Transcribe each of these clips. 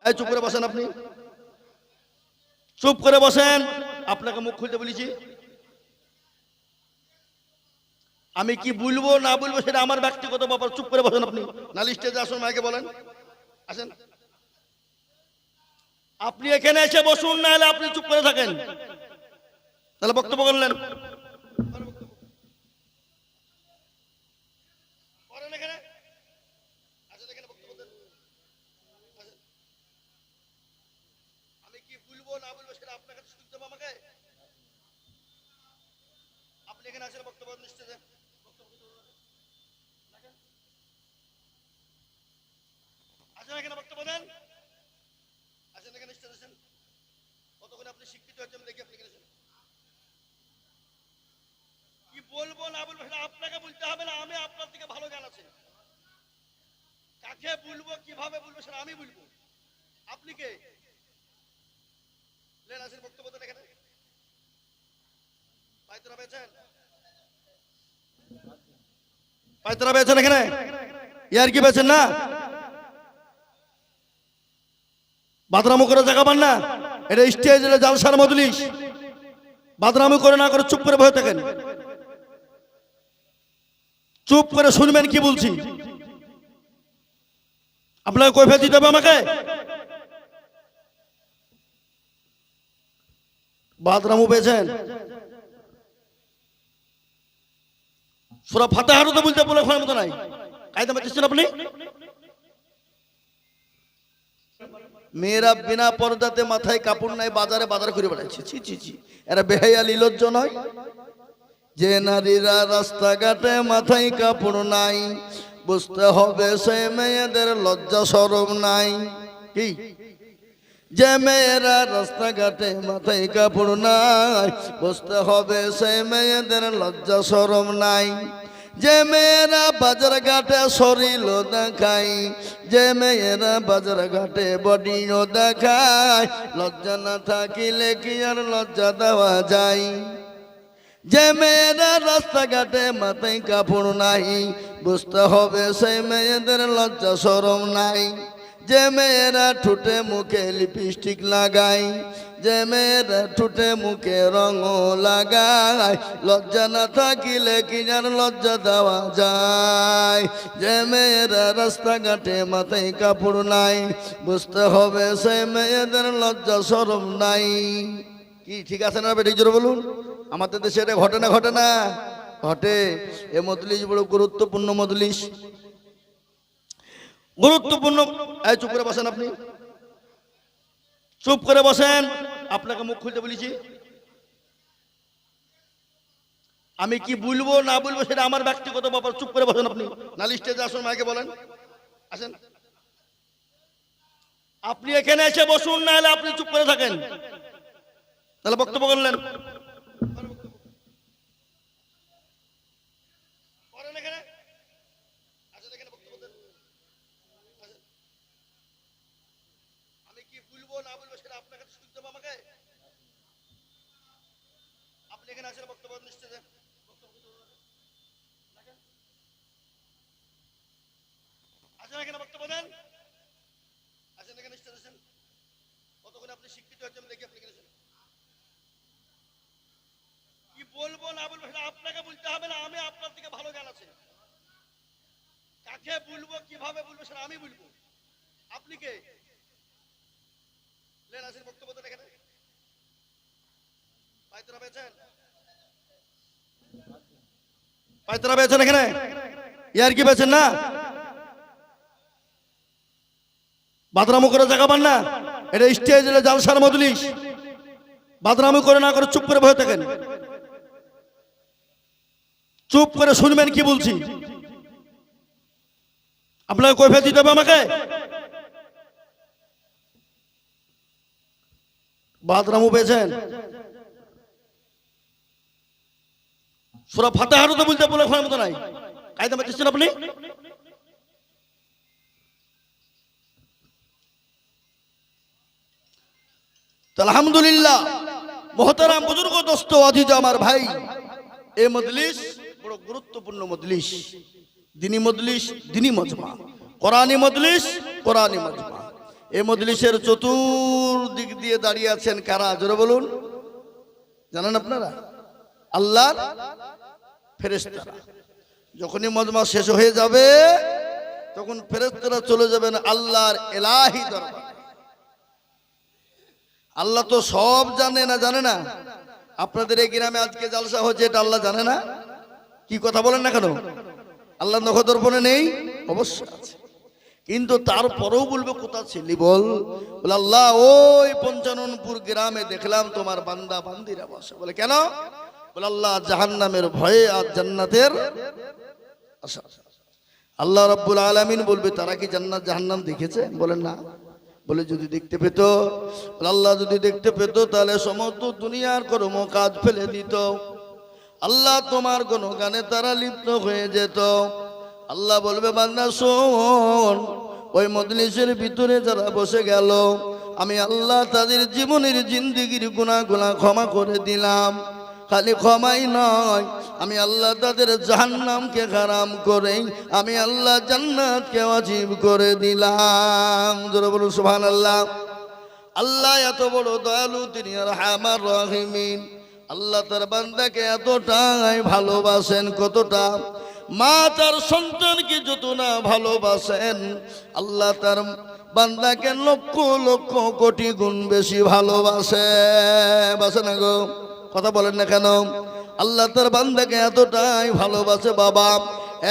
এই চুপ করে বসেন, আপনি চুপ করে বসেন। আপনাকে মুখ খুলতে বলেছি। আমি কি বলবো না বলবো সেটা আমার ব্যক্তিগত ব্যাপার। চুপ করে বসেন আপনি, নাহলে স্টেজে আসুন, মাইকে বলেন। আসেন, আপনি এখানে এসে বসুন, না হলে আপনি চুপ করে থাকেন। তাহলে বক্তব্য করলেন এখানে। আসেন, এখানে বক্তব্য দেন। আসেন। আমি কি বলবো না বলবো সেটা আপনার কাছে শুনতে হবে আমাকে। আপনি এখানে আসেন, বক্তব্য স্টেজে আসেন, এখানে বক্তব্য দেন। আসেন, এখানে স্টেজে আসেন। কতক্ষণ আপনি শিক্ষিত হচ্ছেন দেখি। আপনি এখানে আসেন। কি বলবো না বলবো সেটা আপনাকে বলতে হবে না, আমি আপনার থেকে ভালো জানাচ্ছি। কাকে বলবো কিভাবে বলবো সেটা আমি বলবো। আপনি কে? লেন, আসেন, বক্তব্য দেন এখানে। পায়তরা পেয়েছেন? পায়তরা পেয়েছেন এখানে? ইয়ার কি পেয়েছেন না? বাদরামো করে জায়গা পান না। এটা স্টেজ, এটা জালসার মজলিস। বাদরামো করে না করে চুপ করে বসে থাকেন। চুপ করে শুনবেন কি বলছি। আপনাকে কৈফিয়ত দিতে হবে আমাকে। বাদরামো পেয়েছেন? সূরা ফাতিহা তো বলতে বলে ওখানে মতো নাই। কায়দা মারতেছেন আপনি। মেয়েরা বিনা পর্দাতে মাথায় কাপড় নাই বাজারে বাজার করে বেড়াচ্ছে। ছি ছি ছি, এরা বেহায়া লিলজ্জ নয়? যে নারীরা রাস্তাঘাটে মাথায় কাপড় নাই, বুঝতে হবে সে মেয়েদের লজ্জা শরম নাই। কি? যে মেয়েরা রাস্তাঘাটে মাথায় কাপড় নাই, বুঝতে হবে সে মেয়েদের লজ্জা শরম নাই। যে মেয়েরা বাজার ঘাটে শরীর দেখায়, যে মেয়েরা বাজার ঘাটে বডিও দেখায়, লজ্জা না থাকিলে কি আর লজ্জা দেওয়া যায়? যে মেয়েরা রাস্তাঘাটে মাথায় কাপড় নাই, বুঝতে হবে সেই মেয়েদের লজ্জা শরম নাই। যে মেয়েরা ঠোঁটে মুখে লিপস্টিক লাগায়, যে মেয়েরা ঠোঁটে মুখে রঙ লাগায়, লজ্জা না থাকিলে কি আর লজ্জা দেওয়া যায়? যে মেয়েরা রাস্তাঘাটে মাথায় কাপড় নাই, বুঝতে হবে সেই মেয়েদের লজ্জা শরম নাই। কি ঠিক আছে না বেটি? জোরে বলুন। আমাদের দেশে এটা ঘটে না? ঘটে না? ঘটে। এ মজলিস বড় গুরুত্বপূর্ণ মজলিস, গুরুত্বপূর্ণ। এই চুপ করে বসেন, আপনি চুপ করে বসেন। আপনাকে মুখ খুলতে বলেছি। আমি কি বলবো না বলবো সেটা আমার ব্যক্তিগত ব্যাপার। চুপ করে বসেন আপনি, নাহলে স্টেজে আসুন, মাইকে বলেন। আসেন, আপনি এখানে এসে বসুন, না হলে আপনি চুপ করে থাকেন। তাহলে বক্তব্য করলেন এখানে। আসেন, এখানে বক্তব্য দেন। আমি কি বলবো না বলবো সেটা আপনার কাছে শুনতে হবে আমাকে। আপনি এখানে আসেন, বক্তব্য স্টেজে আসেন, এখানে বক্তব্য দেন। আসেন, এখানে স্টেজে আসেন। কতক্ষণ আপনি শিক্ষিত হচ্ছেন দেখি। আপনি এখানে আসেন। কি বলবো না বলবো সেটা আপনাকে বলতে হবে না, আমি আপনার থেকে ভালো জানাচ্ছি। কাকে বলবো কিভাবে বলবো সেটা আমি বলবো। আপনি কে? লেন, আসেন, বক্তব্য দেন এখানে। পায়তরা পেয়েছেন? পায়তরা পেয়েছেন এখানে? ইয়ার কি পেয়েছেন না? বাদরামো করে জায়গা পান না। এটা স্টেজ, এটা জালসার মজলিস। বাদরামো করে না করে চুপ করে বসে থাকেন। চুপ করে শুনবেন কি বলছি। আপনাকে কৈফিয়ত দিতে হবে আমাকে। বাদরামো পেয়েছেন? সূরা ফাতিহা তো বলতে বলে ওখানে মতো নাই। কায়দা মারতেছেন আপনি। আলহামদুলিল্লাহ, মোহতারাম বুজুর্গ দোস্ত আজিজ আমার ভাই, এই মজলিস বড় গুরুত্বপূর্ণ মজলিস। দিনী মজলিস, দিনী মজমা। কোরআনী মজলিস, কোরআনী মজমা। এই মজলিসের চতুর্দিক দিয়ে দাঁড়িয়ে আছেন কারা? জোরে বলুন। জানেন আপনারা? আল্লাহর ফেরেশতারা। যখনই মজমা শেষ হয়ে যাবে তখন ফেরেশতারা চলে যাবেন আল্লাহর ইলাহি দরবারে। আল্লাহ তো সব জানে না, জানে না? আপনাদের এই গ্রামে আজকে জালসা হচ্ছে, এটা আল্লাহ জানে না? কি কথা বলেন না কেন? আল্লাহ নখদর্পণে নেই? অবশ্যই আছে, কিন্তু তারপরেও বলবে কোথা ছিলি বল? বলে আল্লাহ ওই পঞ্চাননপুর গ্রামে দেখলাম তোমার বান্দা বান্দিরা বসে। বলে কেন? বলে আল্লাহ জাহান্নামের ভয়ে আর জান্নাতের আশা। আল্লাহ রাব্বুল আলামিন বলবে তারা কি জান্নাত জাহান্নাম দেখেছে? বলেন না। বলে যদি দেখতে পেত, আল্লাহ যদি দেখতে পেত তাহলে সমস্ত দুনিয়ার কর্ম কাজ ফেলে দিত, আল্লাহ তোমার গুণগানে তারা লিপ্ত হয়ে যেত। আল্লাহ বলবে বান্দা শোন, ওই মজলিসের ভিতরে যারা বসে গেল আমি আল্লাহ তাদের জীবনের জিন্দেগির গুনাহগুলো ক্ষমা করে দিলাম। খালি ক্ষমাই নয়, আমি আল্লাহ তাদের জাহান্নামকে হারাম করে আমি আল্লাহ জান্নাতকে ওয়াজিব করে দিলাম। জোরে বলুন সুবহানাল্লাহ। আল্লাহ এত বড় দয়ালু, তিনি আরহামার রাহিমিন। আল্লাহ তার বান্দাকে এতটাই ভালোবাসেন, কতটা? মা তার সন্তানকে যত না ভালোবাসেন, আল্লাহ তার বান্দাকে লক্ষ লক্ষ কোটি গুণ বেশি ভালোবাসে। বাসে না গো? কথা বলেন না কেন? আল্লাহ তার বান্দাকে এতটাই ভালোবাসে বাবা।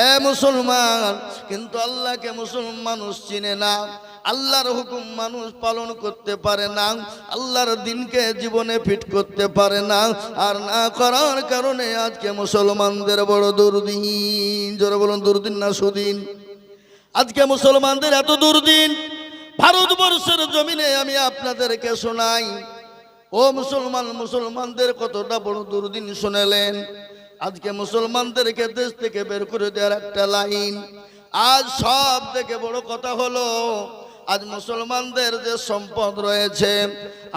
এ মুসলমান, কিন্তু আল্লাহকে মুসলমান মানুষ চিনে না, আল্লাহর হুকুম মানুষ পালন করতে পারে না, আল্লাহর দিনকে জীবনে ফিট করতে পারে না, আর না করার কারণে আজকে মুসলমানদের বড় দুর্দিন। জোরে বলুন দুর্দিন না সুদিন? আজকে মুসলমানদের এত দুর্দিন, ভারতবর্ষের জমিনে আমি আপনাদেরকে শোনাই। ও মুসলমান, মুসলমানদের কতটা বড় দুর্দিন শুনেলেন? আজকে মুসলমানদেরকে দেশ থেকে বের করে দেওয়ার একটা লাইন। আজ সব থেকে বড় কথা হলো, আজ মুসলমানদের যে সম্পদ রয়েছে,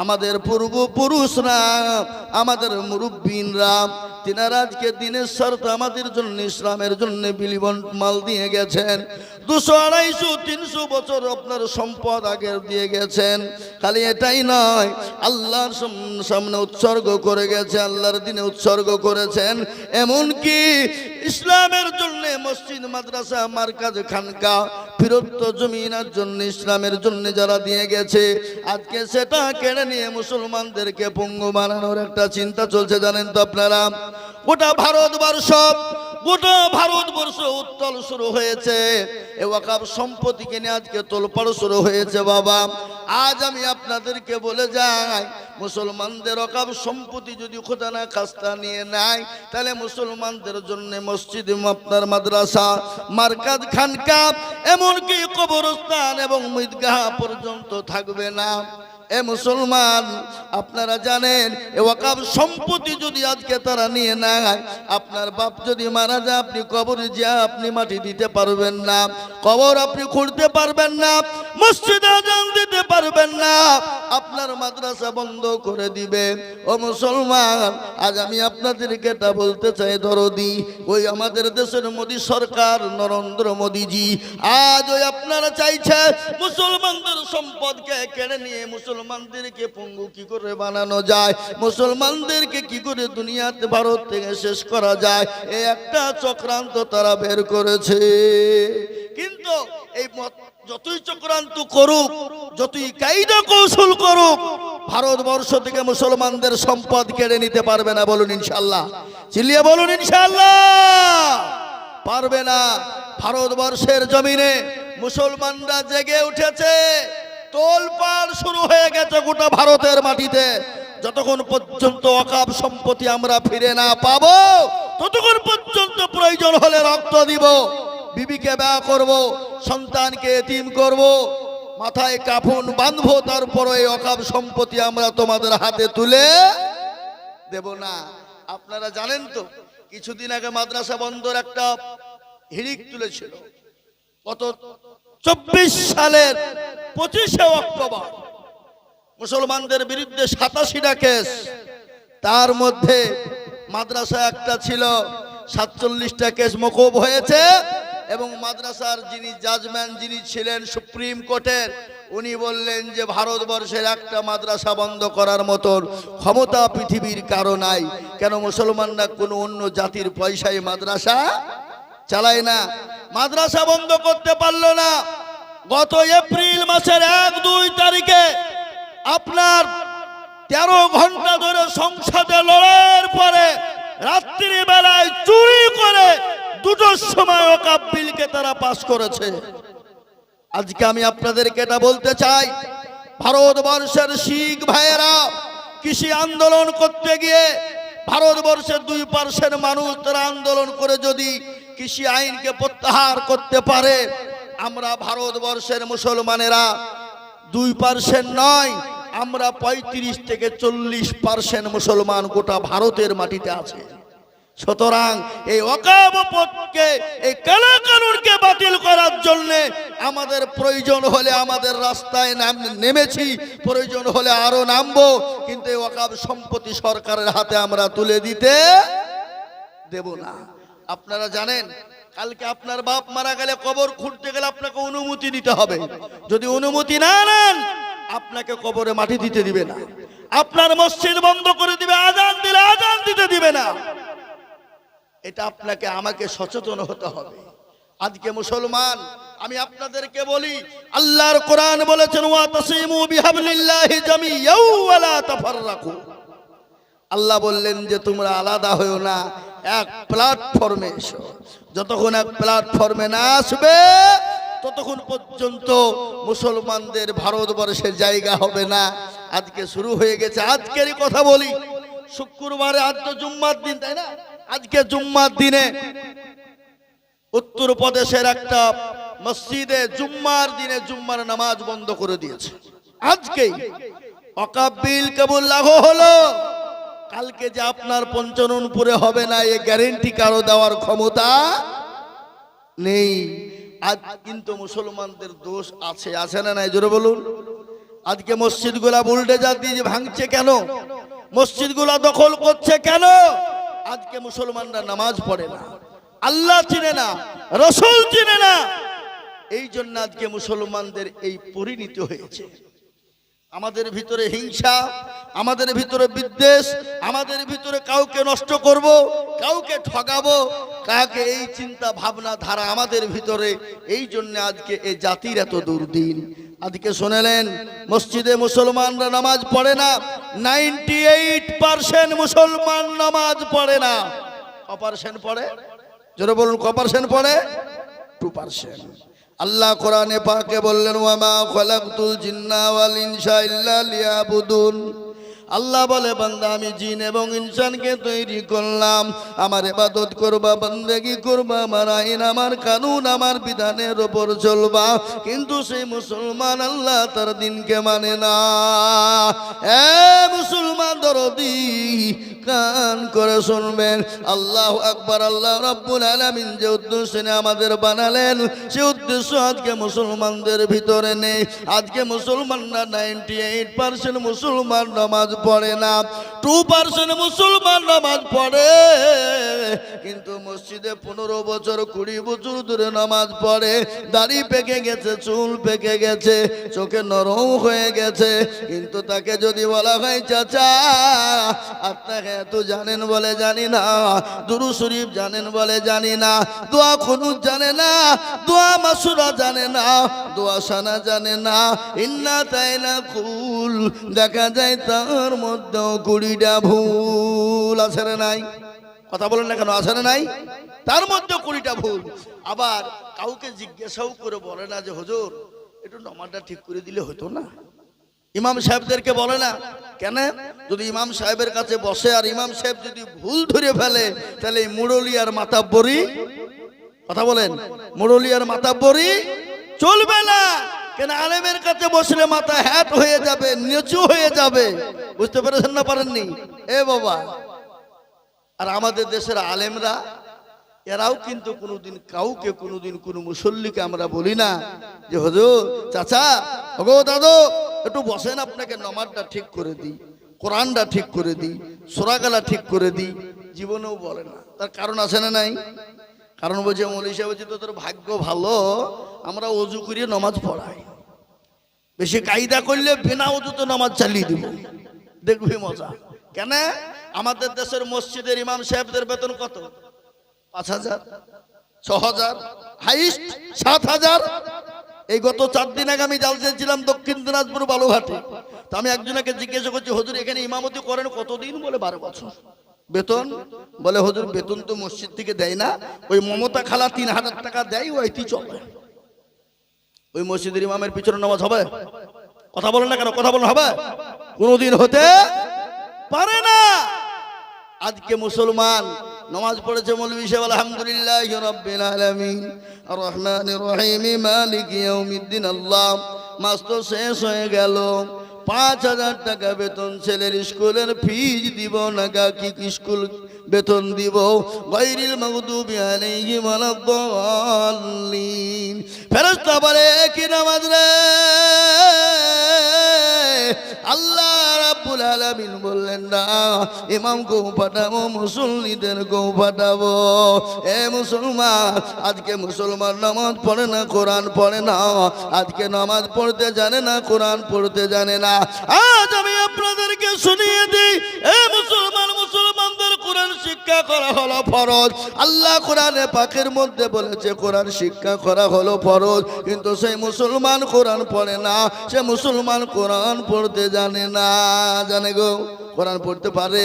আমাদের পূর্বপুরুষরা, আমাদের মুরব্বীরা, তিনারা আজকে দিনের স্বার্থে আমাদের জন্য, ইসলামের জন্য বিলিবন মাল দিয়ে গেছেন। 200, 250, 300 বছর আপনার সম্পদ আগে দিয়ে গেছেন। খালি এটাই নয়, আল্লাহর সামনে উৎসর্গ করে গেছে, আল্লাহর দিনে উৎসর্গ করেছেন। এমনকি ইসলামের জন্য মসজিদ, মাদ্রাসা, মারকাজ, খানকা, ফিরত জমিনের জন্য, ইসলামের জন্য যারা দিয়ে গেছে, আজকে সেটা কেড়ে নিয়ে মুসলমানদেরকে পঙ্গু বানানোর একটা চিন্তা চলছে। জানেন তো আপনারা? গোটা ভারতবর্ষ উত্তল শুরু হয়েছে। এ ওয়াকফ সম্পত্তিকে নিয়ে আজকে তোলপাড় শুরু হয়েছে বাবা। আজ আমি আপনাদেরকে বলে যাই, মুসলমানদের ওয়াকফ সম্পত্তি যদি খোদা না খাস্তা নিয়ে নেয়, তাহলে মুসলমানদের জন্য মসজিদ, আপনার মাদ্রাসা, মারকাজ, খানকা, এমনকি কবরস্থান এবং ঈদগাহ পর্যন্ত থাকবে না। এ মুসলমান, আপনারা জানেন এ ওয়াকফ সম্পত্তি যদি আজকে তারা নিয়ে নেয়, আপনার বাপ যদি মারা যায়, আপনি কবরে যা আপনি মাটি দিতে পারবেন না, কবর আপনি খুঁড়তে পারবেন না, মসজিদে আযান দিতে পারবেন না, আপনার মাদ্রাসা বন্ধ করে দিবে। ও মুসলমান, আজ আমি আপনাদেরকে এটা বলতে চাই, দরদি ওই আমাদের দেশের মোদী সরকার, নরেন্দ্র মোদীজি, আজ ওই আপনারা চাইছে মুসলমানদের সম্পদকে কেড়ে নিয়ে মুসলমানদেরকে পঙ্গু কি করে বানানো যায়, মুসলমানদেরকে কি করে দুনিয়াতে, ভারত থেকে শেষ করা যায়, এই একটা চক্রান্ত তারা বের করেছে। কিন্তু এই যতই চক্রান্ত করুক, যতই কায়দা কৌশল করুক, ভারতবর্ষ থেকে মুসলমানদের সম্পদ কেড়ে নিতে পারবে না। বলুন ইনশাআল্লাহ। চিল্লিয়ে বলুন ইনশাআল্লাহ। পারবে না। ভারতবর্ষের জমিনে মুসলমানরা জেগে উঠেছে, তোলপাড় শুরু হয়ে গেছে গোটা ভারতের মাটিতে। যতক্ষণ পর্যন্ত ওয়াকফ সম্পত্তি আমরা ফিরে না পাবো, ততক্ষণ পর্যন্ত প্রয়োজন হলে রক্ত দিব, বিবিকে বিয়ে করব, সন্তানকে এতিম করব, মাথায় কাফন বাঁধবো, তারপর এই ওয়াকফ সম্পত্তি আমরা তোমাদের হাতে তুলে দেব না। আপনারা জানেন তো, কিছুদিন আগে মাদ্রাসা বন্ধর একটা হিড়িক তুলেছিল। কত? 24 সালের 25শে অক্টোবর মুসলমানদের বিরুদ্ধে 87টা কেস, তার মধ্যে মাদ্রাসা একটা ছিল, 47টা কেস মকুব হয়েছে, এবং মাদ্রাসার যিনি জাজম্যান যিনি ছিলেন সুপ্রিম কোর্টের, উনি বললেন যে ভারতবর্ষের একটা মাদ্রাসা বন্ধ করার মতন ক্ষমতা পৃথিবীর কারো নাই। কেন? মুসলমানরা কোনো অন্য জাতির পয়সায় মাদ্রাসা চালায় না। মাদ্রাসা বন্ধ করতে পারলো না। গত এপ্রিল মাসের 1-2 তারিখে আপনার 13 ঘন্টা ধরে সংসদে লড়াইয়ের পরে রাত্রি বেলায় চুরি করে 2টোর সময় ওয়াকফ বিলকে তারা পাস করেছে। আজকে আমি আপনাদেরকে এটা বলতে চাই, ভারতবর্ষের শিখ ভাইয়েরা কৃষি আন্দোলন করতে গিয়ে ভারতবর্ষের 2% মানুষ তারা আন্দোলন করে যদি কৃষি আইনকে প্রত্যাহার করতে পারে, আমরা ভারতবর্ষের মুসলমানেরা 2% নয়, আমরা 35 থেকে 40% মুসলমান গোটা ভারতের মাটিতে আছে। সুতরাং এই ওয়াকফ বোর্ডকে, এই কানুনকে বাতিল করার জন্য আমাদের প্রয়োজন হলে আমাদের রাস্তায় নেমেছি, প্রয়োজন হলে আরো নামবো, কিন্তু এই ওয়াকফ সম্পত্তি সরকারের হাতে আমরা তুলে দিতে দেব না। আপনারা জানেন, কালকে আপনার বাপ মারা গেলে কবর খুঁড়তে গেলে আপনাকে অনুমতি নিতে হবে। যদি অনুমতি না নেন, আপনাকে কবরে মাটি দিতে দিবে না। আপনার মসজিদ বন্ধ করে দিবে, আজান দিলে আজান দিতে দিবে না। এটা আপনাকে আমাকে সচেতন হতে হবে। আজকে মুসলমান, আমি আপনাদেরকে বলি, আল্লাহর কোরআন বলেছেন ওয়াতাসিমু বিহাবলিল্লাহি জামিআ ওয়া লা তাফাররাকু। আল্লাহ বললেন যে তোমরা আলাদা হয়ো না, এক প্ল্যাটফর্মে এসো। যতক্ষণ এক প্ল্যাটফর্মে না আসবে ততক্ষণ পর্যন্ত মুসলমানদের ভারতবর্ষের জায়গা হবে না। আজকে শুরু হয়ে গেছে। আজকেরই কথা বলি, শুক্রবারে, আজ তো জুম্মার দিন, তাই না? আজকে জুম্মার দিনে উত্তরপ্রদেশের একটা মসজিদে জুম্মার দিনে জুম্মার নামাজ বন্ধ করে দিয়েছে। আজকেই ওয়াকফ বিল কেবল লাগু হলো, কালকে যে আপনার পঞ্চাননপুরে হবে না এ গ্যারেন্টি কারো দেওয়ার ক্ষমতা নেই। আজ কিন্তু মুসলমানদের দোষ আছে, আছে না নাই? জোরে বলুন। আজকে মসজিদগুলা বুলডোজার দিয়ে ভাঙছে কেন? মসজিদগুলা দখল করছে কেন? আজকে মুসলমানরা নামাজ পড়ে না, আল্লাহ চিনে না, রাসূল চিনে না। এই জন্য আজকে মুসলমানদের এই পরিণতি হয়েছে। আমাদের ভিতরে হিংসা, আমাদের ভিতরে বিদ্বেষ, আমাদের ভিতরে কাউকে নষ্ট করব, কাউকে ঠকাবো, কাকে, এই চিন্তা ভাবনা ধারা আমাদের ভিতরে। এই জন্য আজকে এই জাতির এত দুর্দিন। আজকে শুনলেন মসজিদে মুসলমানরা নামাজ পড়ে না, 98% মুসলমান নামাজ পড়ে না। কপারসেন্ট পড়ে? জোরে বলুন, কপারসেন্ট পড়ে? 2%। আল্লাহ কোরআনে পাকে বললেন ওয়ামা খালাকতুল জিন্না ওয়াল ইনসা ইল্লা লিয়াবুদুন। আল্লাহ বলে বান্দা আমি জিন এবং ইনসানকে তৈরি করলাম আমার ইবাদত করবা, বন্দেগী করবা, আমার আইন, আমার কানুন, আমার বিধানের উপর চলবা। কিন্তু সেই মুসলমান আল্লাহ তার দিনকে মানে না। এ মুসলমান দরদি, কান করে শুনবেন, আল্লাহু আকবার। আল্লাহ রাব্বুল আলামিন যে উদ্দেশ্যে আমাদের বানালেন, সে উদ্দেশ্য আজকে মুসলমানদের ভিতরে নেই। আজকে মুসলমানরা 98% মুসলমান নামাজ পড়ে না, 2% মুসলমান নামাজ পড়ে। কিন্তু মসজিদে 15 বছর 20 বছর ধরে নামাজ পড়ে, দাড়ি পেকে গেছে, চুল পেকে গেছে, চোখে নরম হয়ে গেছে। কিন্তু তাকে যদি বলা হয় চাচা আপনাকে এত জানেন বলে জানি না, দুরূদ শরীফ জানেন বলে জানি না, দোয়া কুনুত জানে না, দোয়া মাসুরা জানে না, দোয়া সানা জানে না, ইন্না তাইনা কুল, দেখা যায় তার মধ্যে 20টা ভুল আছে না নাই? কথা বলেন না কেন? আছে না নাই? তার মধ্যে 20টা ভুল। আবার কাউকে জিজ্ঞাসাও করে বলে না যে হুজুর একটু নামাজটা ঠিক করে দিলে হতো না? ইমাম সাহেবদেরকে বলে না কেন? যদি ইমাম সাহেবের কাছে বসে আর ইমাম সাহেব যদি ভুল ধরে ফেলে, তাহলে মুরলি আর মাতাব্বরি, কথা বলেন, মুরলি আর মাতাব্বরি চলবে না। কেন? আলেমের কাছে বসলে মাথা হ্যাট হয়ে যাবে, নিচু হয়ে যাবে। বুঝতে পেরেছেন না? পারেননি? এ বাবা, আর আমাদের দেশের আলেমরা এরাও কিন্তু কোনোদিন কাউকে, কোনোদিন কোনো মুসল্লিকে আমরা বলি না যে হুজুর, চাচা, ওগো দাদু একটু বসেন, আপনাকে নামাজটা ঠিক করে দিই, কোরআনটা ঠিক করে দিই, সূরাগুলা ঠিক করে দিই। জীবনেও বলে না। তার কারণ আছে না নাই? কারণ বলছে মৌলভী সাহেব বলছে তোদের ভাগ্য ভালো, আমরা অজু করিয়ে নামাজ পড়াই, বেশি কায়দা করলে বিনা অজুতে নামাজ চালিয়ে দিব, দেখবি মজা। কেন? আমাদের দেশের মসজিদের ইমাম সাহেবদের বেতন কত? 5,000, 6,000, হাইস্ট 7,000। এই গত 4 দিন আগে আমি জালসা ছিলাম দক্ষিণ দিনাজপুর বালুঘাটে। তো আমি একজনকে জিজ্ঞাসা করছি, হুজুর এখানে ইমামতি করেন কতদিন? বলে 12 বছর। বেতন? বলে হুজুর বেতন তো মসজিদ থেকে দেয় না, ওই মমতা খালা 3,000 টাকা দেয়, ওইটি চলে। ওই মসজিদের ইমামের পিছনে নামাজ হবে? কথা বলেন না কেন? কথা বলেন হবে? কোনদিন হতে পারে না। আজকে মুসলমান নামাজ পড়েছে মৌলভী সাহেব আলহামদুলিল্লাহ রাব্বিল আলামিন আর রহমানির রহিম মালিকি ইয়াউমিদ্দিন। আল্লাহ, মাস তো শেষ হয়ে গেল, 5,000 টাকা বেতন, ছেলের স্কুলের ফিজ দিব না, কি স্কুল বেতন দিব? গায়রিল মাগদুবি আলাইহিম ওয়ালাদ-দাল্লিন। ফেরেশতা বলে কি নামাজ রে? আল্লাহ রাব্বুল আলামিন বললেন না, ইমামকেও পাঠাবো, মুসল্লিদেরকেও পাঠাবো। এ মুসলমান, আজকে মুসলমান নামাজ পড়ে না, কোরআন পড়ে না। আজকে নামাজ পড়তে জানে না, কোরআন পড়তে জানে না। আজ আমি আপনাদেরকে শুনিয়ে দিই, এ মুসলমান, মুসলমানদের কোরআন শিক্ষা করা হলো ফরজ। আল্লাহ কোরআনে পাকের মধ্যে বলেছে কোরআন শিক্ষা করা হলো ফরজ, কিন্তু সেই মুসলমান কোরআন পড়ে না, সে মুসলমান কোরআন পড়তে জানে না। জানে গো, কোরআন পড়তে পারে।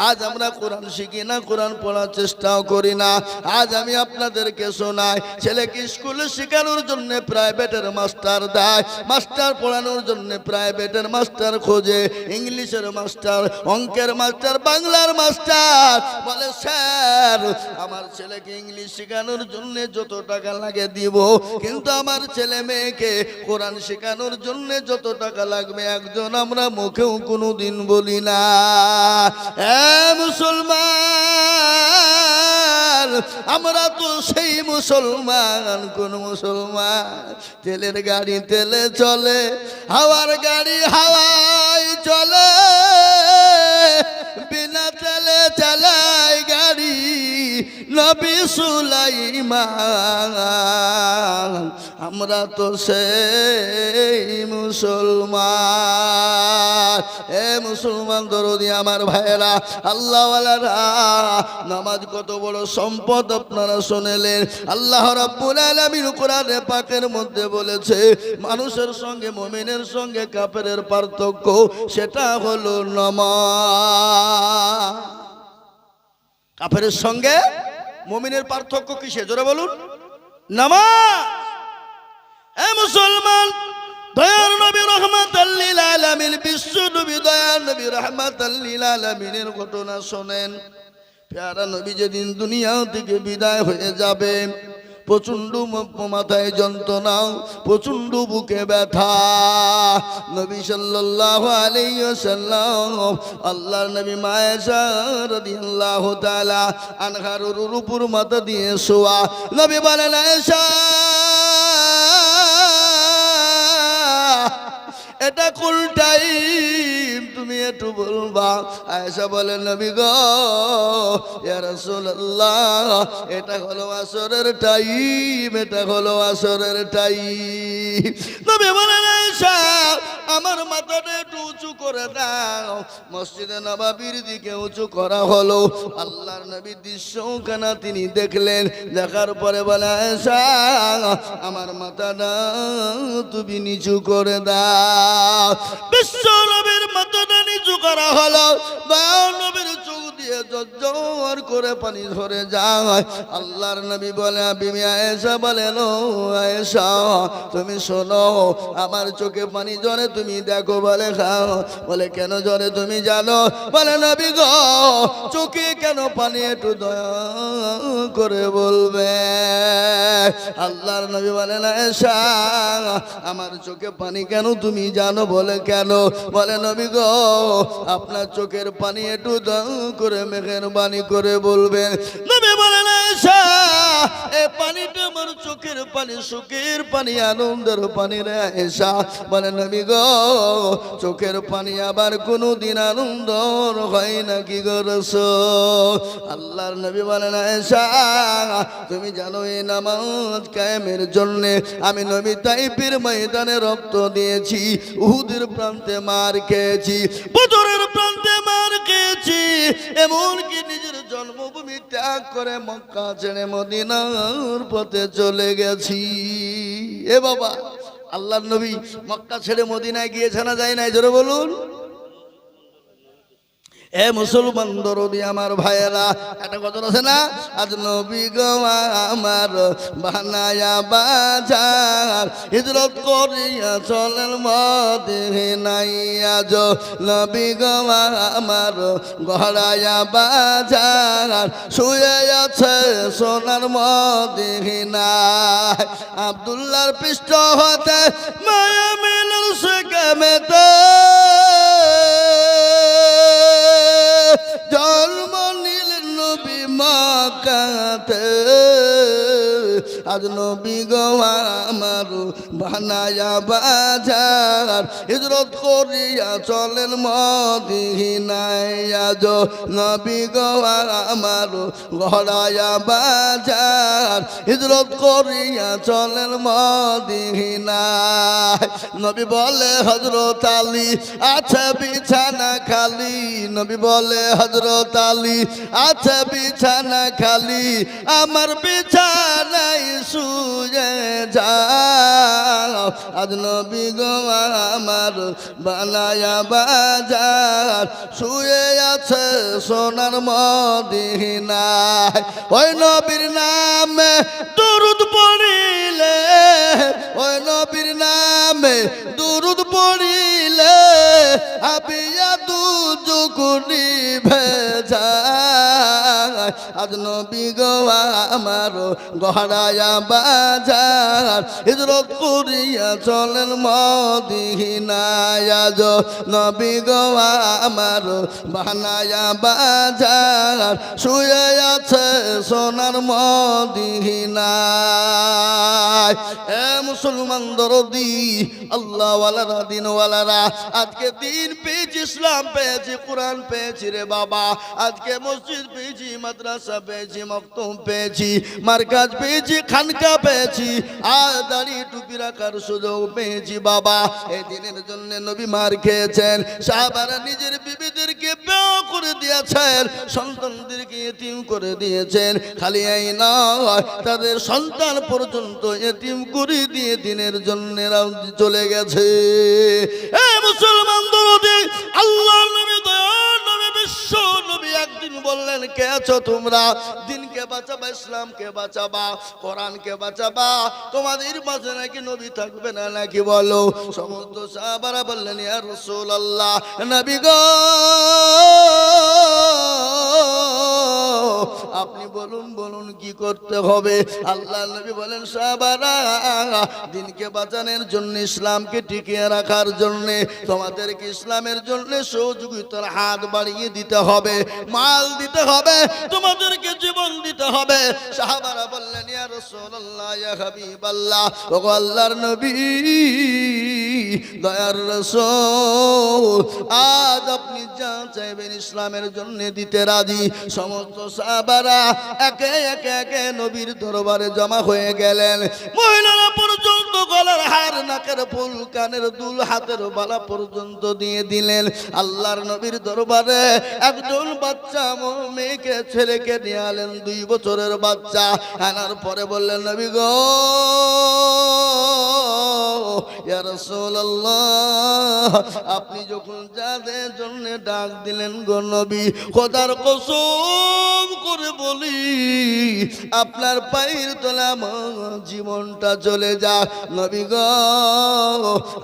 আজ আমরা কোরআন শিখি না, কোরআন পড়ার চেষ্টাও করি না। আজ আমি আপনাদেরকে শোনাই, ছেলেকে স্কুলে শেখানোর জন্য প্রাইভেটের মাস্টার দেয়, মাস্টার পড়ানোর জন্য প্রাইভেটের মাস্টার খোঁজে, ইংলিশের মাস্টার, অঙ্কের মাস্টার, বাংলার মাস্টার। বলে স্যার আমার ছেলেকে ইংলিশ শেখানোর জন্য যত টাকা লাগে দিব, কিন্তু আমার ছেলে মেয়েকে কোরআন শেখানোর জন্য যত টাকা লাগবে একজন আমরা মুখেও কোনোদিন বলি না। মুসলমান, আমরা তো সেই মুসলমান, কোন মুসলমান তেলের গাড়ি তেলে চলে, হাওয়ার গাড়ি হাওয়ায় চলে, বিনা তেলে চালায় গাড়ি নবী সুলাইমান। আমরা তো সেই মুসলমান। এ মুসলমান দরদি আমার ভাইরা, আল্লাহওয়ালারা, নামাজ কত বড় সম্পদ আপনারা শুনলেন। আল্লাহ রাব্বুল আলামিন কোরআনে পাকের মধ্যে বলেছে মানুষের সঙ্গে মুমিনের সঙ্গে কাফেরের পার্থক্য, সেটা হলো নামাজ। কাফেরের সঙ্গে মুমিনের পার্থক্য কিসে? জোরে বলুন। নামাজ। এ মুসলমান, দয়ার নবী রাহমাতাল লিল আলামিন, বিশ্ব নবী দয়ার নবী রাহমাতাল লিল আলামিনের ঘটনা শোনেন। প্যারা নবী যেদিন দুনিয়া থেকে বিদায় হয়ে যাবে, প্রচন্ড মাথায় যন্ত্রণা, প্রচন্ড বুকে ব্যথা। নবী সাল্লাল্লাহু আলাইহি ওয়াসাল্লাম আল্লাহর নবী মা আয়েশা রাদিয়াল্লাহু তাআলা আনহার উপর মাথা দিয়ে শোয়া। নবী বলেন, আয়েশা এটা কোন টাইম, তুমি একটু বলবা? আয়েশা বলেন, নবী গো, ইয়া রাসূলুল্লাহ, এটা হলো আসরের টাইম, এটা হলো আসরের টাইম। নবী বলেন, আয়েশা আমার মাথাটা একটু উঁচু করে দাও। মসজিদে নববীর দিকে উঁচু করা হলো। আল্লাহর নবী দৃশ্যখানা তিনি দেখলেন, দেখার পরে বলে, আয়েশা আমার মাথাটা তুমি নিচু করে দাও। বিশ্ব নবীর মাথাটা নিচু করা হলো। দয়াল নবীর চোখ দিয়ে ঝরঝর করে পানি ঝরে যায়। আল্লাহর নবী বলে, বিবি আয়েশা বলেন, ও আয়েশা তুমি শোনো, আমার চোখে পানি ঝরে, তুমি দেখো। বলে, খাও। বলে, কেন ঝরে তুমি জানো? বলে, নবী গো, চোখে কেন পানি একটু দয়া করে বলবে। আল্লাহর নবী বলেন, আয়েশা আমার চোখে পানি কেন তুমি জানো? বলে, কেন? বলে, নবী গো, আপনার চোখের পানি একটু দয়া করে মেহেরবানি করে বলবেন। নবী বলেন, আয়েশা এ পানিটা আমার চোখের পানি, সুখের পানি, আনন্দের পানি রে আয়েশা। বলে নবী গো, চোখের পানি আবার কোনদিন আনন্দ হয় নাকি গো রাসূল? আল্লাহর নবী বলেন আয়েশা, তুমি জানো এই নামাজ কায়েমের জন্য আমি নবী তাইফের ময়দানে রক্ত দিয়েছি, উহুদের প্রান্তে মার খেয়েছি, বদরের প্রান্তে মার খেয়েছি, এমনকি নিজের জন্মভূমি ত্যাগ করে মক্কা ছেড়ে মদিনার পথে চলে গেছি। এ বাবা, আল্লাহর নবী মক্কা ছেড়ে মদিনায় গিয়েছে না যায় নাই? জোরে বলুন। এ মুসলমান দরদি আমার ভাইয়েরা, একটা কথা আছে না, আজ নবী গো আমার বানায়া বাজার, হিজরত করিয়া চলেন মদিনায়। আজ নবী গো আমার গড়ায়া বাজার, শুয়ে আছে সোনার মদিনায়। আব্দুল্লাহর পৃষ্ঠ হতে মায়া মিলন সেকেমেতে জন্ম নিলেন নবী মক্কাতে। আজ নবী গো আমার বানায়া বাজার, হিজরত করিয়া চলেন মদিনায়। আজ নবী গো আমার গড়ায়া বাজার, হিজরত করিয়া চলেন মদিনায়। নবী বলে হযরত আলী আছে বিছানা খালি, নবী বলে হযরত আলী আছে বিছানা খালি, আমার বিছানায় শুয়ে যাও। আজ নবী গো আমার বানায়া বাজার, শুয়ে আছে সোনার মদিনায়। ওই নবীর নামে দুরূদ পড়িলে, ওই নবীর নামে দুরূদ পড়িলে আবিয়া দুজুকুনি ভেজায়। আজ নবী গো আমার গড়ায়া বাজার, হিজরত করিয়া চলেন মদিনায়। আজ নবী গো আমার বানায়া বাজার, শুয়ে আছে সোনার মদিনায়। এ মুসলমান দরদি আল্লাহ ওয়ালারা, দিনওয়ালারা, আজকে দিন পেয়েছি, ইসলাম পেয়েছি, কোরআন পেয়েছি রে বাবা। আজকে মসজিদ পেয়েছি, মাদ্রাসা পেয়েছি, মক্তব পেয়েছি, মারকাজ পেয়েছি, খানকা পেয়েছি, আর দাড়ি টুপি রাখার সুযোগ পেয়েছি বাবা। এই দিনের জন্য নবী মার খেয়েছেন, সাহাবারা নিজের বিবিদেরকে বিয়ে করে দিয়েছেন, সন্তানদেরকে এতিম করে দিয়েছেন। খালি এই নয়, তাদের সন্তান পর্যন্ত এতিম করে দিয়ে দিনের জন্য চলে গেছে। এ মুসলমান দরদি আল্লাহ নবী, দয়ার নবী, বিশ্ব নবী একদিন বললেন, কে আছো তোমরা? দিনকে বাঁচাবা, ইসলামকে বাঁচাবা, কোরআনকে বাঁচাবা, তোমাদের মাঝে নাকি নবী থাকবে না নাকি বলো? সমস্ত সাহাবারা বললেন, ইয়া রাসূলুল্লাহ, নবী গো আপনি বলুন, বলুন কি করতে হবে? আল্লাহ নবী বলেন, সাহাবারা দিনকে বাঁচানোর জন্য, ইসলামকে টিকিয়ে রাখার জন্য তোমাদেরকে ইসলামের জন্য সহযোগিতার হাত বাড়িয়ে দিতে হবে, মাল দিতে হবে, তোমাদেরকে জীবন দিতে হবে। সাহাবারা বললেন, ইয়া রাসূলুল্লাহ, ইয়া হাবিবাল্লাহ, ওগো আল্লাহর নবী, দয়ার রাসূল, আজ আপনি যা চাইবেন ইসলামের জন্য দিতে রাজি। সমস্ত সাহাবারা একে একে একে নবীর দরবারে জমা হয়ে গেলেন। মহিলারা পর্যন্ত গলার হার, নাকের ফুল, কানের দুল, হাতের বালা পর্যন্ত দিয়ে দিলেন। আল্লাহর নবীর দরবারে একজন বাচ্চা মেয়েকে, ছেলেকে নিয়ে আলেন, 2 বছরের বাচ্চা। আনার পরে বললেন, নবী গো, ইয়া রাসূলুল্লাহ, আপনি যখন যাদের জন্য ডাক দিলেন গো নবী, খোদার কসম করে বলি, আপনার পায়ের তলে আমার জীবনটা চলে যাক। নবী গো,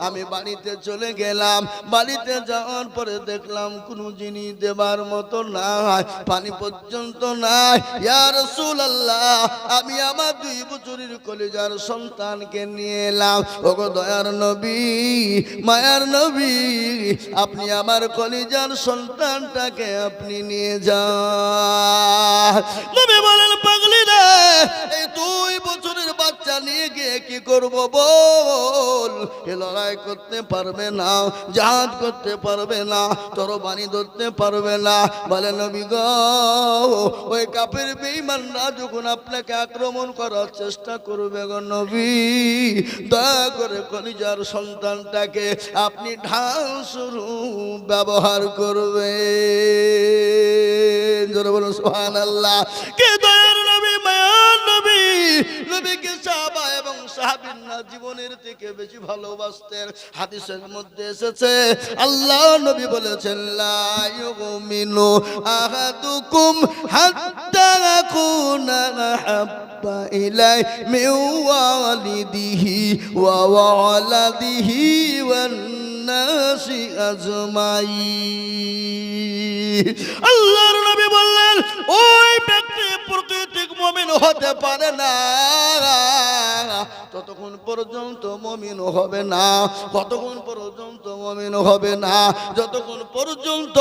আমি বাড়িতে চলে গেলাম, বাড়িতে যাওয়ার পরে দেখলাম কোনো জিনিস দেবার মতো নাই, পানি পর্যন্ত নাই। ইয়া রাসূলুল্লাহ, আমি আমার 2 বছরের কলিজার সন্তানকে নিয়ে এলাম। ওগো দয়ার নবী, মায়ার নবী, আপনি আমার কলিজার সন্তানটাকে আপনি নিয়ে যান। নবী বলেন, পাগলি রে, এই 2 বছরের বাচ্চা নিয়ে গিয়ে কি করব বল? এ লড়াই করতে পারবে না, জিহাদ করতে পারবে না, তরবারি ধরতে পারবে না। বলে নবী গো, ওই কাফের বেঈমানরা যখন আপনাকে আক্রমণ করার চেষ্টা করবে গো নবী, দয়া করে কলিজার সন্তানটাকে আপনি ঢাল স্বরূপ ব্যবহার করবেন। জোরে বলুন সুবহানাল্লাহ। কে দয়ার নবী, মায়ার নবী, নবীকে সাহাবা এবং সাহাবীরা জীবনের থেকে বেশি ভালোবাসতেন। হাদিসের মধ্যে এসেছে, আল্লাহ নবী বলেছেন, লা ইউমিনু আহাদুকুম হাত্তা আকুনা আহাব্বা ইলাইহি মিন ওয়ালিদিহি ওয়া ওয়ালাদিহি ওয়ান নাসি আজমাইন। আল্লাহর নবী বললেন, ওই ব্যক্তি প্রকৃতিক মুমিন হতে পারে না ততক্ষণ পর্যন্ত মুমিন হবে না। কতক্ষণ পর্যন্ত মুমিন হবে না? যতক্ষণ পর্যন্ত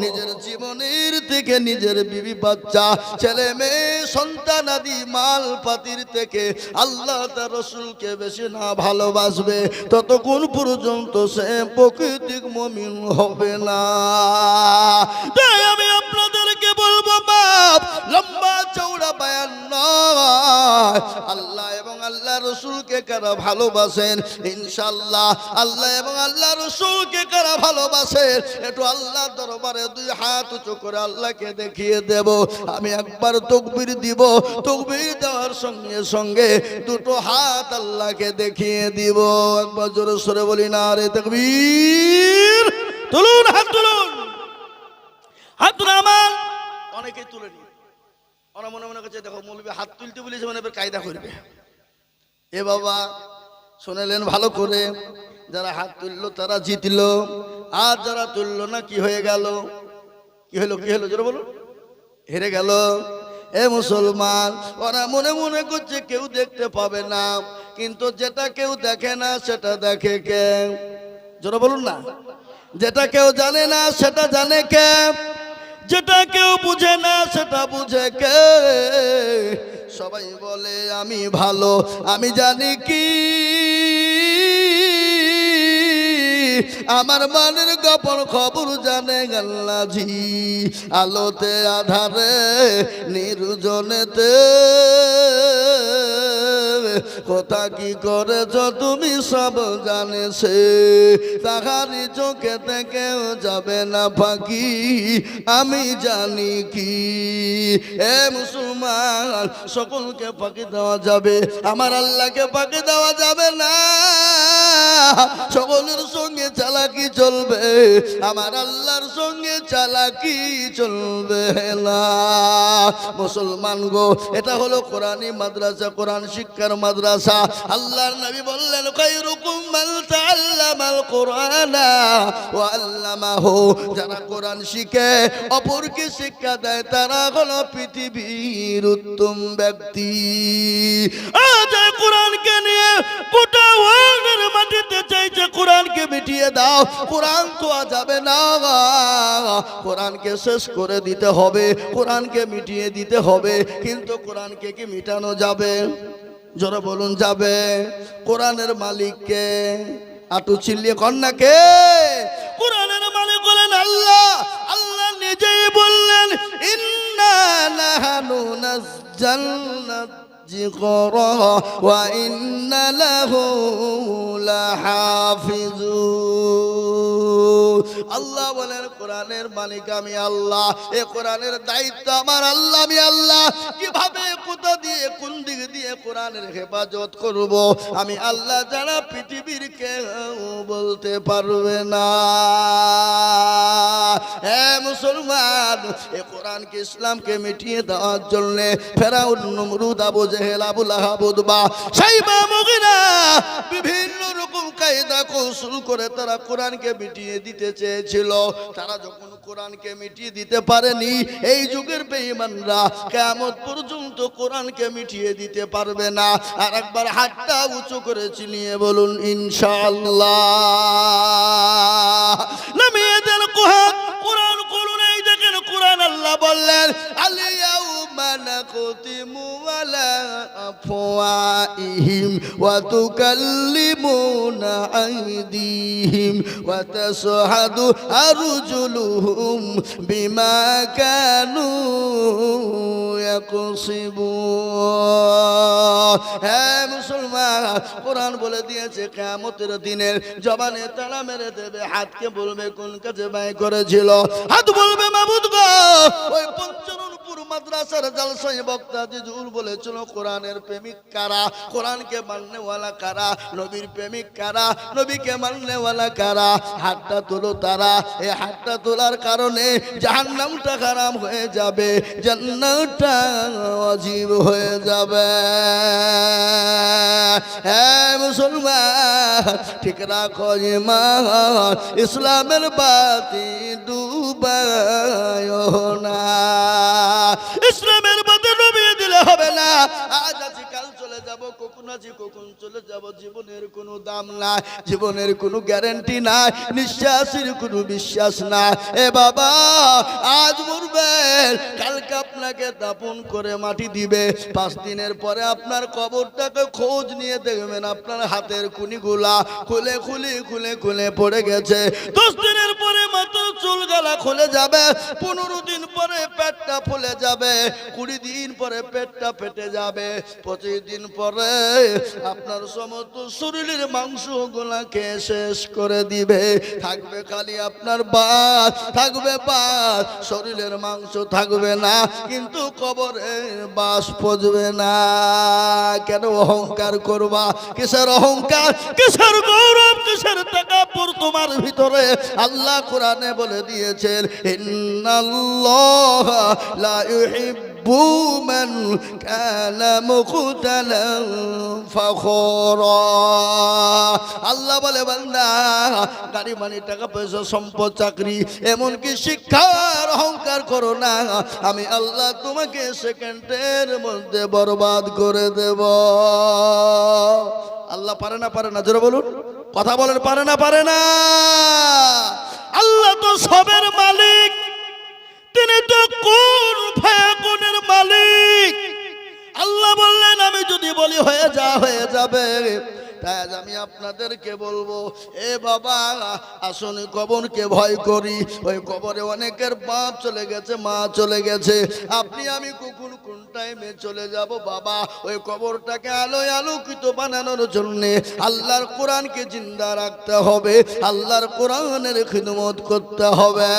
নিজের জীবনের থেকে, নিজের বিবি বাচ্চা, ছেলে মেয়ে, সন্তান আদি মাল পাতির থেকে আল্লাহ তার রাসূলকে বেশি না ভালোবাসবে, ততক্ষণ পর্যন্ত সে প্রকৃতিক মুমিন হবে না। তাই আমি আপনাদেরকে বলবো, বাপ লম্বা চৌড়া বায়ান নয়, আল্লাহ এবং আল্লাহ রসুলকে কারা ভালোবাসেন, ইনশাআল্লাহ আল্লাহ এবং আল্লাহ রসুলকে কারা ভালোবাসেন, একটু আল্লাহ দরবারে 2 হাত উঁচু করে আল্লাহকে দেখিয়ে দেব। আমি একবার তাকবীর দিব, তাকবীর দেওয়ার সঙ্গে সঙ্গে 2 হাত আল্লাহকে দেখিয়ে দিব। একবার জোরে সরে বলি না রে তাকবীর। তুলুন হাত, তুলুন হাত। আমার অনেকেই তুলেনি, ওরা মনে মনে করছে দেখো মৌলবী হাত তুলতে বলেছে মানে এবার কায়দা করবে। এ বাবা শুনেলেন ভালো করে, যারা হাত তুললো তারা জিতলো, আর যারা তুললো না কি হয়ে গেল? কি হলো? কি হলো জোরে বলুন? হেরে গেল। এ মুসলমান, ওরা মনে মনে করছে কেউ দেখতে পাবে না, কিন্তু যেটা কেউ দেখে না সেটা দেখে কে? জোরে বলুন না। যেটা কেউ জানে না সেটা জানে কে? যেটা কেউ বুঝে না সেটা বুঝে কে? সবাই বলে আমি ভালো, আমি জানি কি আমার মনের গোপন খবর জানে আল্লাহজি। আলোতে আধারে নির্জনেতে কথা কি করেছ তুমি সব জানেছে, তাহারি চোখে থেকেও যাবে না ফাঁকি, আমি জানি কি। এ মুসলমান, সকলকে ফাঁকি দেওয়া যাবে, আমার আল্লাহকে ফাঁকি দেওয়া যাবে না। সকলের সঙ্গে চালাকি চলবে, আমার আল্লাহর সঙ্গে চালাকি চলবে না। মুসলমান গো, এটা হলো কোরআনী মাদ্রাসা, কোরআন শিক্ষার মাদ্রাসা। আল্লাহর নবী বললেন, খায়রুকুম মান তাআল্লামাল কুরআনা ওয়া আল্লামাহু। যারা কোরআন শিখে অপরকে শিক্ষা দেয় তারা হলো পৃথিবীর উত্তম ব্যক্তি। আজ কোরআনকে নিয়ে গোটা ওয়ার্ল্ডের মাটিতে চাইছে কোরআনকে মিটিয়ে দাও। কোরআন তো যাবে না, কোরআনকে শেষ করে দিতে হবে, কোরআনকে মিটিয়ে দিতে হবে। কিন্তু কোরআনকে কি মিটানো যাবে? জোরে বলুন যাবে? কোরআনের মালিককে আটু চিল্লিয়ে কন্যাকে? কোরআনের মালিক বলেন আল্লাহ। আল্লাহ নিজেই বললেন, ইন্না নাহনু নাযালনা যিকরা ওয়া ইন্না লাহু লাহাফিজুন। আল্লাহ বলেন কোরআনের মালিক আমি আল্লাহ, এ কোরআনের দায়িত্ব আমার আল্লাহ, আমি আল্লাহ। কিভাবে, কোথা দিয়ে, কোন দিক দিয়ে কোরআনের হেফাজত করব আমি আল্লাহ যারা পৃথিবীর কেউ বলতে পারবে না। হে মুসলমান, এ কোরআনকে, ইসলামকে মিটিয়ে দেওয়ার জন্য ফেরাউন, নমরুদ, আবু জেহেল, আবু লাহাব, উতবা, শাইবা, মুগিরা বিভিন্ন রকম কায়দা কৌশল করে তারা কোরআনকে মিটিয়ে দিতে চেয়েছিল। তারা যখন কোরআনকে মিটিয়ে দিতে পারেনি, এই যুগের বেঈমানরা কিয়ামত পর্যন্ত কোরআনকে মিটিয়ে দিতে পারবে না। আর একবার হাতটা উঁচু করে চিনিয়ে বলুন ইনশাআল্লাহ। নামিয়ে দেন কোরআন, কোরআন করুন। এই দেখেন কোরআন, আল্লাহ বললেন, আল ইয়াউমা নাখতিমু আলা আফওয়াহিম ওয়া তুকাল্লিমুনা আইদিহিম ওয়া তাশহাদু আরজুলুহুম বিমা কানু ইয়াকসিবুন। হে মুসলমান, কোরআন বলে দিয়েছে কিয়ামতের দিনের জবানে তালা মেরে দেবে, হাতকে বলবে কোন কাজে ব্যয় করেছিল, হাত বলবে মাবুদ গো ওই পঞ্চরণপুর মাদ্রাসার জালসায় বক্তা জিজুর বলেছিল কোরআনের প্রেমিক কারা, কোরআনকে মাননেওয়ালা কারা, নবীর প্রেমিক কারা, নবীকে মাননেওয়ালা কারা, হাতটা তোলো তারা। এই হাতটা তোলার কারণে জাহান্নামটা হারাম হয়ে যাবে, জান্নাতটা ওয়াজিব হয়ে যাবে। হ্যাঁ মুসলমান, ঠিক রাখো ঈমান, ইসলামের বাতি ডুবায় না, ইসলামের বাতি ডুবিয়ে দিলে হবে না। আজ আছি কাল চলে যাব, কখন আছি কখন চলে যাব, জীবনের কোনো দাম নাই, জীবনের কোনো গ্যারান্টি নাই, নিঃশ্বাসের কোনো বিশ্বাস নাই। এ বাবা, আজ মরবেন, কালকে আপনাকে দাফন করে মাটি দিবে, 5 দিনের পরে আপনার কবরটাকে খোঁজ নিয়ে দেখবেন আপনার হাতের কুনিগুলা খুলে খুলে খুলে খুলে পড়ে গেছে। 10 দিনের পরে মাত্র চুল গালা খুলে যাবে, 15 দিন পরে পেটটা ফুলে যাবে, 20 দিন পরে পেটটা ফেটে যাবে, 25 দিন পরে আপনার সমস্ত শরীরের মাংসগুলাকে শেষ করে দিবে। থাকবে খালি আপনার বাত, থাকবে বাত, শরীরের মাংস থাকবে না, কিন্তু কবরে বাস পচবে না। কেন অহংকার করবা? কিসের অহংকার, কিসের গৌরব, কিসের তাকাব্বুর তোমার ভিতরে? আল্লাহ কোরআনে বলে দিয়েছেন ইন্নাল্লাহা লা ইউহিব্বু মান কানা মুখতালান ফাখুরা। আল্লাহ বলে বান্দা, গাড়ি বাড়ি টাকা পয়সা সম্পদ চাকরি এমনকি শিক্ষার অহংকার করো না, আমি আল্লাহ তোমাকে সেকেন্ডের মধ্যে বরবাদ করে দেব। আল্লাহ পারে না? পারে না? জোরে বলুন, কথা বলেন, পারে না? পারে না? আল্লাহ তো সবের মালিক, তিনি তো কোন ফায়াকুনের মালিক। আল্লাহ বললেন আমি যদি বলি হয়ে যা, হয়ে যাবে। তাই আজ আমি আপনাদেরকে বলবো, এ বাবা আসুন কবরকে ভয় করি। ওই কবরে অনেকের বাপ চলে গেছে, মা চলে গেছে, আপনি আমি কখন কোন টাইমে চলে যাব। বাবা ওই কবরটাকে আলোয় আলোকিত বানানোর জন্যে আল্লাহর কোরআনকে জিন্দা রাখতে হবে, আল্লাহর কোরআনের খিদমত করতে হবে।